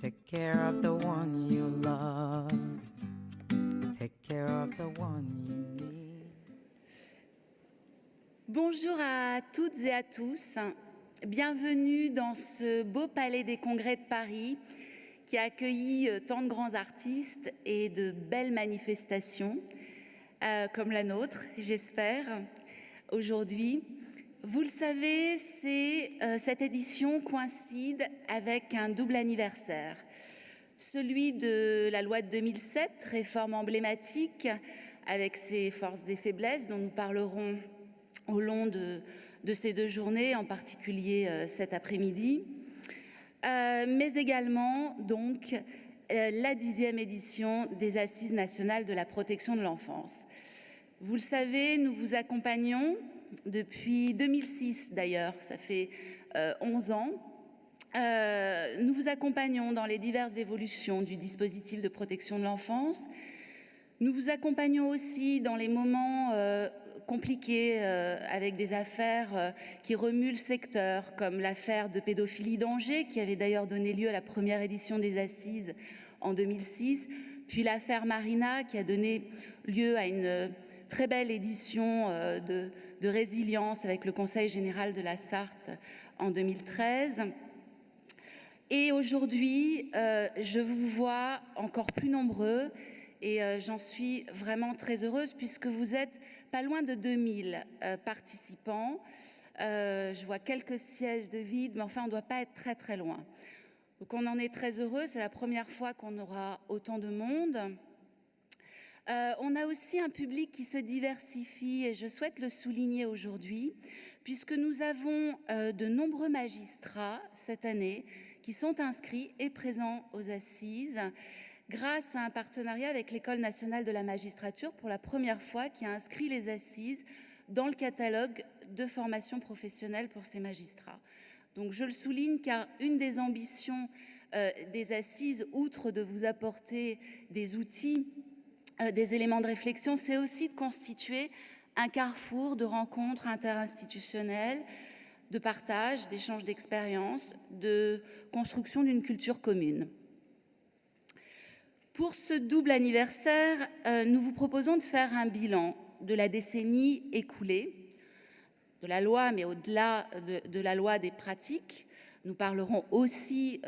Take care of the one you love. Take care of the one you need. Bonjour à toutes et à tous. Bienvenue dans ce beau palais des congrès de Paris qui a accueilli tant de grands artistes et de belles manifestations comme la nôtre, j'espère, aujourd'hui. Vous le savez, cette édition coïncide avec un double anniversaire. Celui de la loi de 2007, réforme emblématique avec ses forces et faiblesses dont nous parlerons au long de ces deux journées, en particulier cet après-midi, mais également donc la 10e édition des Assises nationales de la protection de l'enfance. Vous le savez, nous vous accompagnons depuis 2006 d'ailleurs, ça fait 11 ans. Nous vous accompagnons dans les diverses évolutions du dispositif de protection de l'enfance. Nous vous accompagnons aussi dans les moments compliqués avec des affaires qui remuent le secteur, comme l'affaire de pédophilie d'Angers, qui avait d'ailleurs donné lieu à la première édition des Assises en 2006, puis l'affaire Marina, qui a donné lieu à une très belle édition de résilience avec le Conseil général de la Sarthe en 2013. Et aujourd'hui, je vous vois encore plus nombreux et j'en suis vraiment très heureuse puisque vous êtes pas loin de 2000 participants. Je vois quelques sièges de vide, mais enfin, on ne doit pas être très très loin. Donc on en est très heureux, c'est la première fois qu'on aura autant de monde. On a aussi un public qui se diversifie et je souhaite le souligner aujourd'hui puisque nous avons de nombreux magistrats cette année qui sont inscrits et présents aux assises grâce à un partenariat avec l'École nationale de la magistrature pour la première fois qui a inscrit les assises dans le catalogue de formation professionnelle pour ces magistrats. Donc je le souligne car une des ambitions des assises, outre de vous apporter des outils, des éléments de réflexion, c'est aussi de constituer un carrefour de rencontres interinstitutionnelles, de partage, d'échange d'expériences, de construction d'une culture commune. Pour ce double anniversaire, nous vous proposons de faire un bilan de la décennie écoulée, de la loi, mais au-delà de la loi des pratiques. Nous parlerons aussi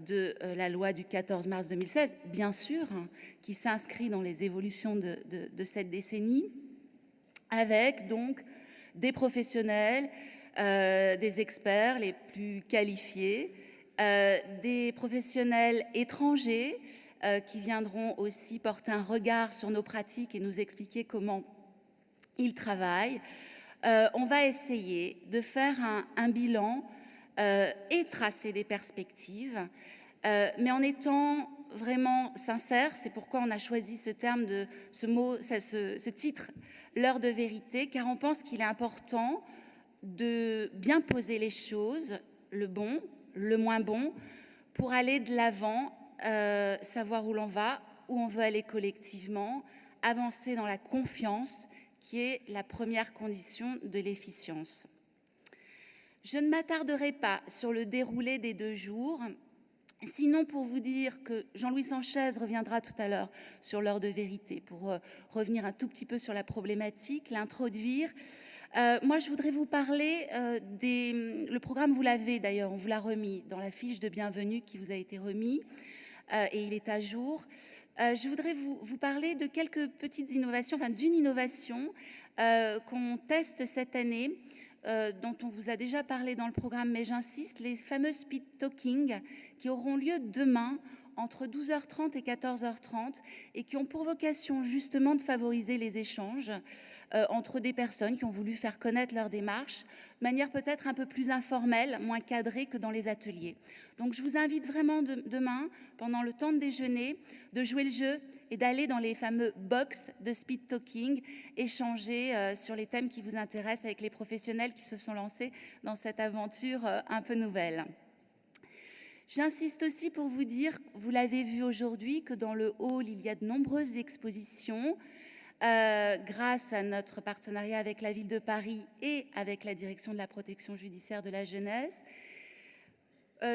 de la loi du 14 mars 2016, bien sûr, qui s'inscrit dans les évolutions de cette décennie, avec donc des professionnels, des experts les plus qualifiés, des professionnels étrangers qui viendront aussi porter un regard sur nos pratiques et nous expliquer comment ils travaillent. On va essayer de faire un bilan et tracer des perspectives, mais en étant vraiment sincère. C'est pourquoi on a choisi ce terme, ce titre, l'heure de vérité, car on pense qu'il est important de bien poser les choses, le bon, le moins bon, pour aller de l'avant, savoir où l'on va, où on veut aller collectivement, avancer dans la confiance, qui est la première condition de l'efficience. Je ne m'attarderai pas sur le déroulé des 2 jours, sinon pour vous dire que Jean-Louis Sanchez reviendra tout à l'heure sur l'heure de vérité pour revenir un tout petit peu sur la problématique, l'introduire. Moi, je voudrais vous parler le programme, vous l'avez d'ailleurs, on vous l'a remis dans la fiche de bienvenue qui vous a été remis et il est à jour. Je voudrais vous parler de quelques petites innovations, enfin d'une innovation qu'on teste cette année, dont on vous a déjà parlé dans le programme, mais j'insiste, les fameux speed talking qui auront lieu demain entre 12h30 et 14h30 et qui ont pour vocation justement de favoriser les échanges entre des personnes qui ont voulu faire connaître leur démarche de manière peut-être un peu plus informelle, moins cadrée que dans les ateliers. Donc je vous invite vraiment demain, pendant le temps de déjeuner, de jouer le jeu et d'aller dans les fameux box de speed talking, échanger sur les thèmes qui vous intéressent avec les professionnels qui se sont lancés dans cette aventure un peu nouvelle. J'insiste aussi pour vous dire, vous l'avez vu aujourd'hui, que dans le hall, il y a de nombreuses expositions grâce à notre partenariat avec la ville de Paris et avec la direction de la protection judiciaire de la jeunesse.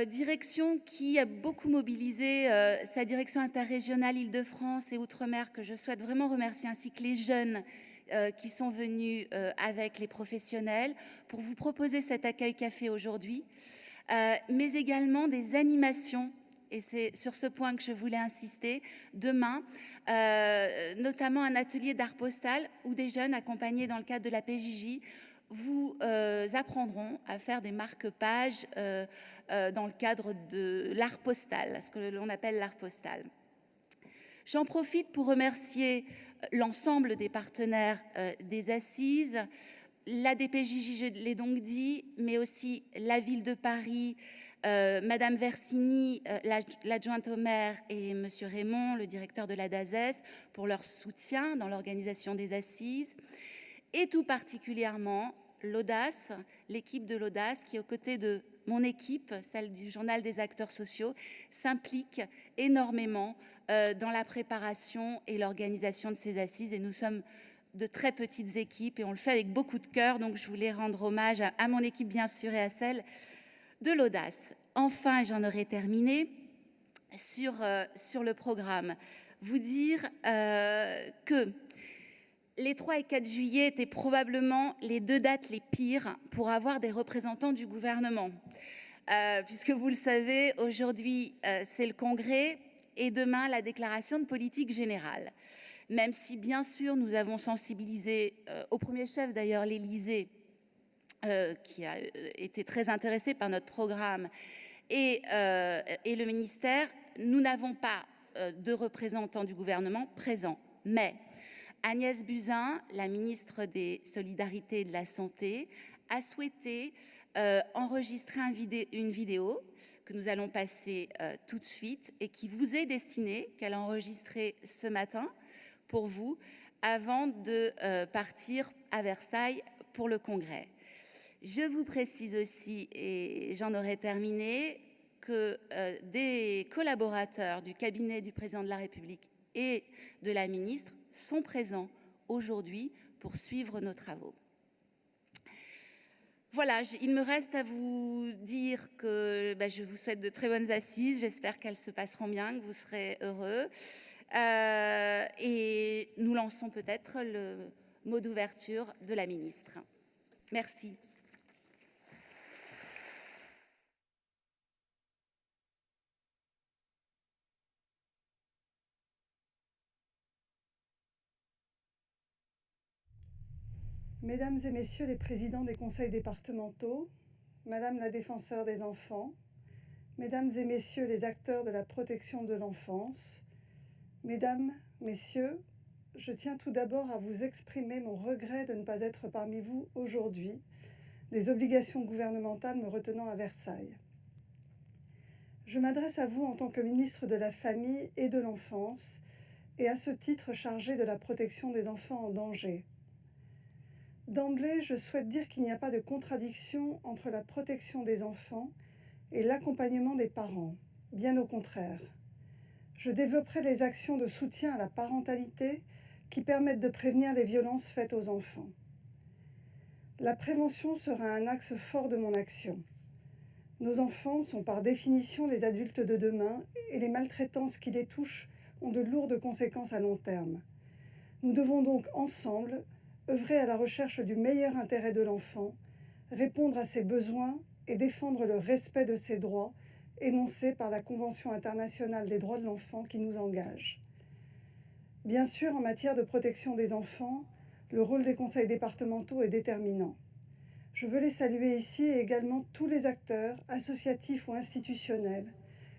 Direction qui a beaucoup mobilisé sa direction interrégionale Île-de-France et Outre-mer, que je souhaite vraiment remercier, ainsi que les jeunes qui sont venus avec les professionnels pour vous proposer cet accueil café aujourd'hui, mais également des animations, et c'est sur ce point que je voulais insister, demain, notamment un atelier d'art postal où des jeunes accompagnés dans le cadre de la PJJ vous apprendront à faire des marque-pages dans le cadre de l'art postal, ce que l'on appelle l'art postal. J'en profite pour remercier l'ensemble des partenaires des Assises, la DPJJ, je l'ai donc dit, mais aussi la ville de Paris, Madame Versini, l'adjointe au maire, et Monsieur Raymond, le directeur de la DAZES, pour leur soutien dans l'organisation des Assises, et tout particulièrement l'Audace, l'équipe de l'Audace qui, aux côtés de mon équipe, celle du Journal des acteurs sociaux, s'implique énormément dans la préparation et l'organisation de ces assises. Et nous sommes de très petites équipes et on le fait avec beaucoup de cœur. Donc je voulais rendre hommage à mon équipe, bien sûr, et à celle de l'Audace. Enfin, j'en aurai terminé sur le programme. Vous dire que les 3 et 4 juillet étaient probablement les 2 dates les pires pour avoir des représentants du gouvernement. Puisque vous le savez, aujourd'hui, c'est le Congrès et demain, la déclaration de politique générale. Même si, bien sûr, nous avons sensibilisé, au premier chef d'ailleurs, l'Élysée, qui a été très intéressé par notre programme, et le ministère, nous n'avons pas de représentants du gouvernement présents. Mais Agnès Buzyn, la ministre des Solidarités et de la Santé, a souhaité enregistrer une vidéo que nous allons passer tout de suite et qui vous est destinée, qu'elle a enregistrée ce matin pour vous, avant de partir à Versailles pour le Congrès. Je vous précise aussi, et j'en aurai terminé, que des collaborateurs du cabinet du président de la République et de la ministre sont présents aujourd'hui pour suivre nos travaux. Voilà, il me reste à vous dire que je vous souhaite de très bonnes assises. J'espère qu'elles se passeront bien, que vous serez heureux. Et nous lançons peut-être le mot d'ouverture de la ministre. Merci. Mesdames et Messieurs les présidents des conseils départementaux, Madame la défenseure des enfants, Mesdames et Messieurs les acteurs de la protection de l'enfance, Mesdames, Messieurs, je tiens tout d'abord à vous exprimer mon regret de ne pas être parmi vous aujourd'hui, des obligations gouvernementales me retenant à Versailles. Je m'adresse à vous en tant que ministre de la Famille et de l'Enfance et à ce titre chargé de la protection des enfants en danger. D'emblée, je souhaite dire qu'il n'y a pas de contradiction entre la protection des enfants et l'accompagnement des parents, bien au contraire. Je développerai les actions de soutien à la parentalité qui permettent de prévenir les violences faites aux enfants. La prévention sera un axe fort de mon action. Nos enfants sont par définition les adultes de demain et les maltraitances qui les touchent ont de lourdes conséquences à long terme. Nous devons donc ensemble œuvrer à la recherche du meilleur intérêt de l'enfant, répondre à ses besoins et défendre le respect de ses droits énoncés par la Convention internationale des droits de l'enfant qui nous engage. Bien sûr, en matière de protection des enfants, le rôle des conseils départementaux est déterminant. Je veux les saluer ici et également tous les acteurs, associatifs ou institutionnels,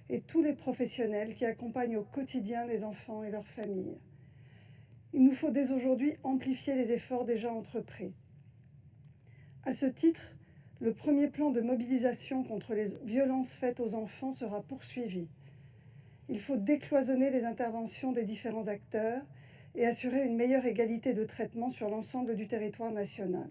et tous les professionnels qui accompagnent au quotidien les enfants et leurs familles. Il nous faut dès aujourd'hui amplifier les efforts déjà entrepris. À ce titre, le premier plan de mobilisation contre les violences faites aux enfants sera poursuivi. Il faut décloisonner les interventions des différents acteurs et assurer une meilleure égalité de traitement sur l'ensemble du territoire national.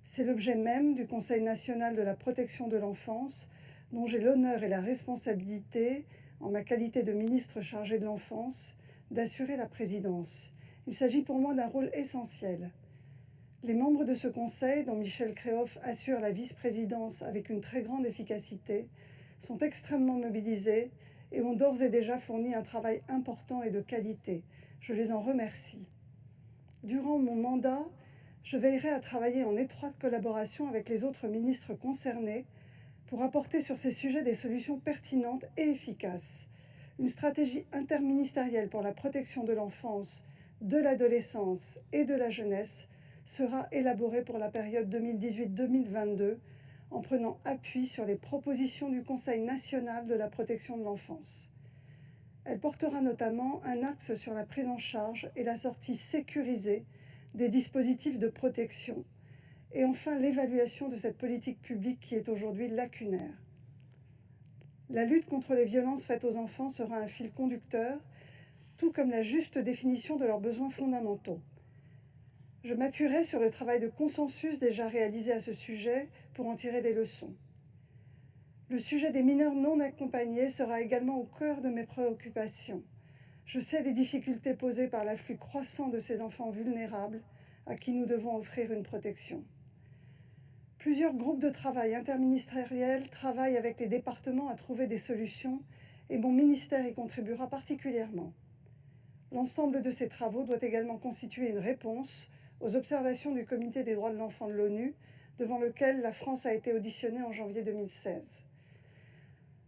C'est l'objet même du Conseil national de la protection de l'enfance, dont j'ai l'honneur et la responsabilité, en ma qualité de ministre chargé de l'enfance, d'assurer la présidence. Il s'agit pour moi d'un rôle essentiel. Les membres de ce conseil, dont Michel Créoff assure la vice-présidence avec une très grande efficacité, sont extrêmement mobilisés et ont d'ores et déjà fourni un travail important et de qualité. Je les en remercie. Durant mon mandat, je veillerai à travailler en étroite collaboration avec les autres ministres concernés pour apporter sur ces sujets des solutions pertinentes et efficaces. Une stratégie interministérielle pour la protection de l'enfance, de l'adolescence et de la jeunesse sera élaborée pour la période 2018-2022 en prenant appui sur les propositions du Conseil national de la protection de l'enfance. Elle portera notamment un axe sur la prise en charge et la sortie sécurisée des dispositifs de protection, et enfin l'évaluation de cette politique publique qui est aujourd'hui lacunaire. La lutte contre les violences faites aux enfants sera un fil conducteur, tout comme la juste définition de leurs besoins fondamentaux. Je m'appuierai sur le travail de consensus déjà réalisé à ce sujet pour en tirer les leçons. Le sujet des mineurs non accompagnés sera également au cœur de mes préoccupations. Je sais les difficultés posées par l'afflux croissant de ces enfants vulnérables à qui nous devons offrir une protection. Plusieurs groupes de travail interministériels travaillent avec les départements à trouver des solutions et mon ministère y contribuera particulièrement. L'ensemble de ces travaux doit également constituer une réponse aux observations du Comité des droits de l'enfant de l'ONU, devant lequel la France a été auditionnée en janvier 2016.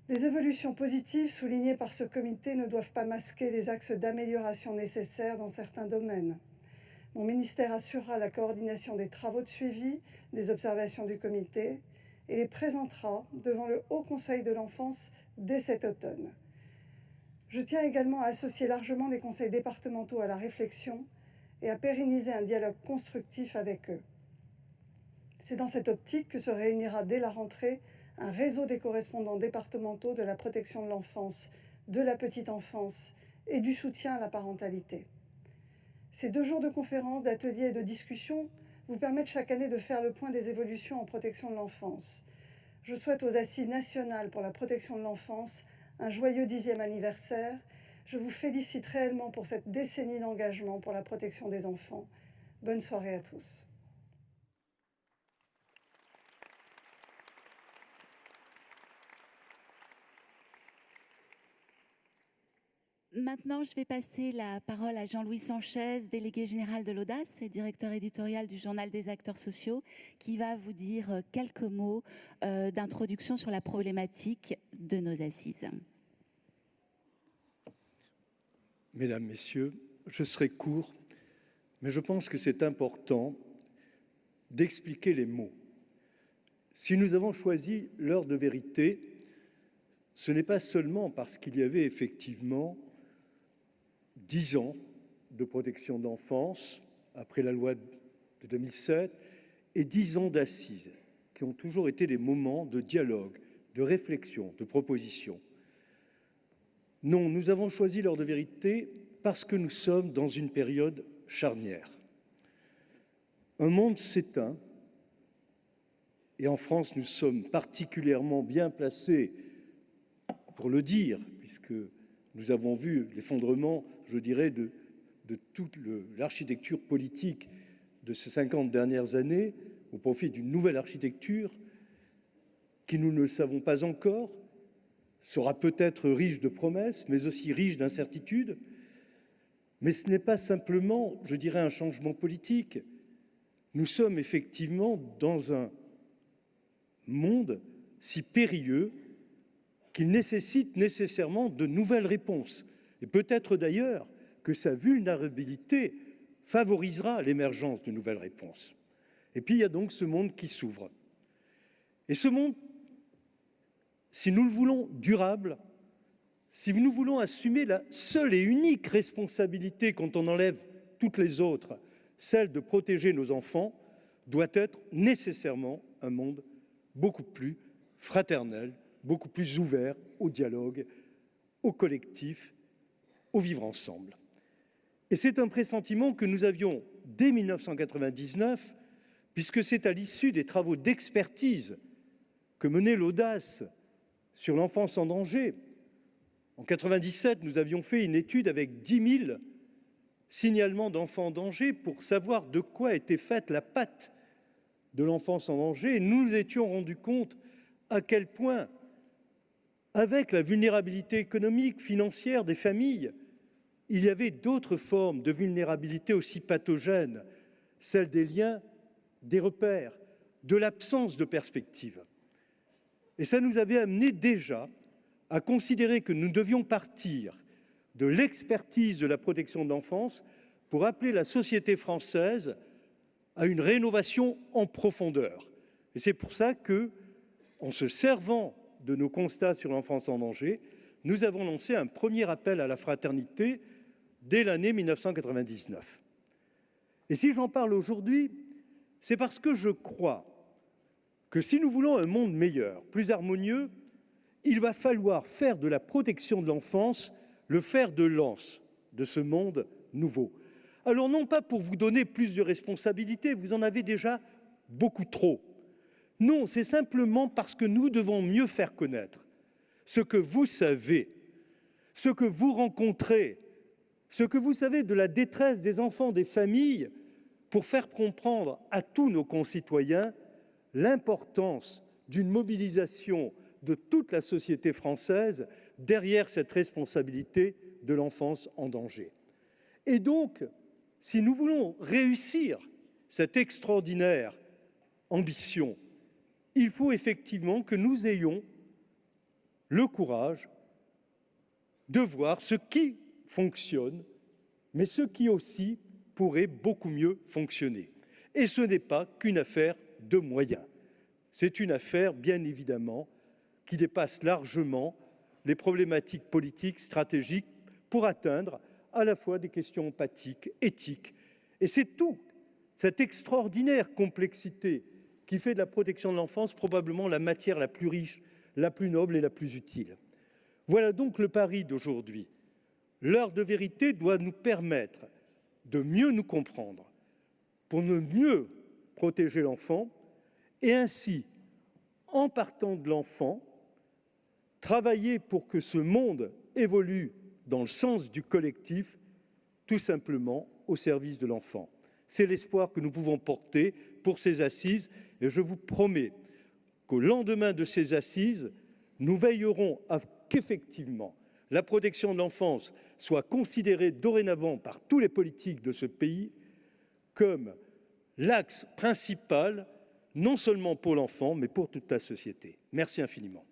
Les évolutions positives soulignées par ce comité ne doivent pas masquer les axes d'amélioration nécessaires dans certains domaines. Mon ministère assurera la coordination des travaux de suivi des observations du comité et les présentera devant le Haut Conseil de l'enfance dès cet automne. Je tiens également à associer largement les conseils départementaux à la réflexion et à pérenniser un dialogue constructif avec eux. C'est dans cette optique que se réunira dès la rentrée un réseau des correspondants départementaux de la protection de l'enfance, de la petite enfance et du soutien à la parentalité. Ces 2 jours de conférences, d'ateliers et de discussions vous permettent chaque année de faire le point des évolutions en protection de l'enfance. Je souhaite aux Assises nationales pour la protection de l'enfance un joyeux 10e anniversaire. Je vous félicite réellement pour cette décennie d'engagement pour la protection des enfants. Bonne soirée à tous. Maintenant, je vais passer la parole à Jean-Louis Sanchez, délégué général de l'Audace et directeur éditorial du Journal des acteurs sociaux, qui va vous dire quelques mots d'introduction sur la problématique de nos assises. Mesdames, Messieurs, je serai court, mais je pense que c'est important d'expliquer les mots. Si nous avons choisi l'heure de vérité, ce n'est pas seulement parce qu'il y avait effectivement 10 ans de protection d'enfance, après la loi de 2007, et 10 ans d'assises, qui ont toujours été des moments de dialogue, de réflexion, de proposition. Non, nous avons choisi l'heure de vérité parce que nous sommes dans une période charnière. Un monde s'éteint, et en France, nous sommes particulièrement bien placés pour le dire, puisque nous avons vu l'effondrement, je dirais, de toute l'architecture politique de ces 50 dernières années au profit d'une nouvelle architecture qui, nous ne le savons pas encore, sera peut-être riche de promesses, mais aussi riche d'incertitudes. Mais ce n'est pas simplement, je dirais, un changement politique. Nous sommes effectivement dans un monde si périlleux qu'il nécessite nécessairement de nouvelles réponses. Et peut-être d'ailleurs que sa vulnérabilité favorisera l'émergence de nouvelles réponses. Et puis il y a donc ce monde qui s'ouvre. Et ce monde, si nous le voulons durable, si nous voulons assumer la seule et unique responsabilité quand on enlève toutes les autres, celle de protéger nos enfants, doit être nécessairement un monde beaucoup plus fraternel, beaucoup plus ouvert au dialogue, au collectif, au vivre ensemble. Et c'est un pressentiment que nous avions dès 1999, puisque c'est à l'issue des travaux d'expertise que menait l'Audace sur l'enfance en danger. En 1997, nous avions fait une étude avec 10 000 signalements d'enfants en danger pour savoir de quoi était faite la pâte de l'enfance en danger. Et nous nous étions rendus compte à quel point Avec la vulnérabilité économique, financière des familles, il y avait d'autres formes de vulnérabilité aussi pathogènes, celle des liens, des repères, de l'absence de perspective. Et ça nous avait amené déjà à considérer que nous devions partir de l'expertise de la protection de l'enfance pour appeler la société française à une rénovation en profondeur. Et c'est pour ça que, en se servant de nos constats sur l'enfance en danger, nous avons lancé un premier appel à la fraternité dès l'année 1999. Et si j'en parle aujourd'hui, c'est parce que je crois que si nous voulons un monde meilleur, plus harmonieux, il va falloir faire de la protection de l'enfance le fer de lance de ce monde nouveau. Alors non pas pour vous donner plus de responsabilités, vous en avez déjà beaucoup trop. Non, c'est simplement parce que nous devons mieux faire connaître ce que vous savez, ce que vous rencontrez, ce que vous savez de la détresse des enfants, des familles, pour faire comprendre à tous nos concitoyens l'importance d'une mobilisation de toute la société française derrière cette responsabilité de l'enfance en danger. Et donc, si nous voulons réussir cette extraordinaire ambition, il faut effectivement que nous ayons le courage de voir ce qui fonctionne, mais ce qui aussi pourrait beaucoup mieux fonctionner. Et ce n'est pas qu'une affaire de moyens. C'est une affaire, bien évidemment, qui dépasse largement les problématiques politiques, stratégiques, pour atteindre à la fois des questions empathiques, éthiques. Et c'est tout, cette extraordinaire complexité qui fait de la protection de l'enfance probablement la matière la plus riche, la plus noble et la plus utile. Voilà donc le pari d'aujourd'hui. L'heure de vérité doit nous permettre de mieux nous comprendre, pour ne mieux protéger l'enfant, et ainsi, en partant de l'enfant, travailler pour que ce monde évolue dans le sens du collectif, tout simplement au service de l'enfant. C'est l'espoir que nous pouvons porter pour ces assises, et je vous promets qu'au lendemain de ces assises, nous veillerons à qu'effectivement la protection de l'enfance soit considérée dorénavant par tous les politiques de ce pays comme l'axe principal, non seulement pour l'enfant, mais pour toute la société. Merci infiniment.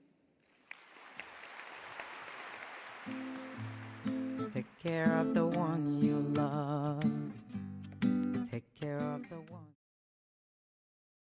Take care of the one you love.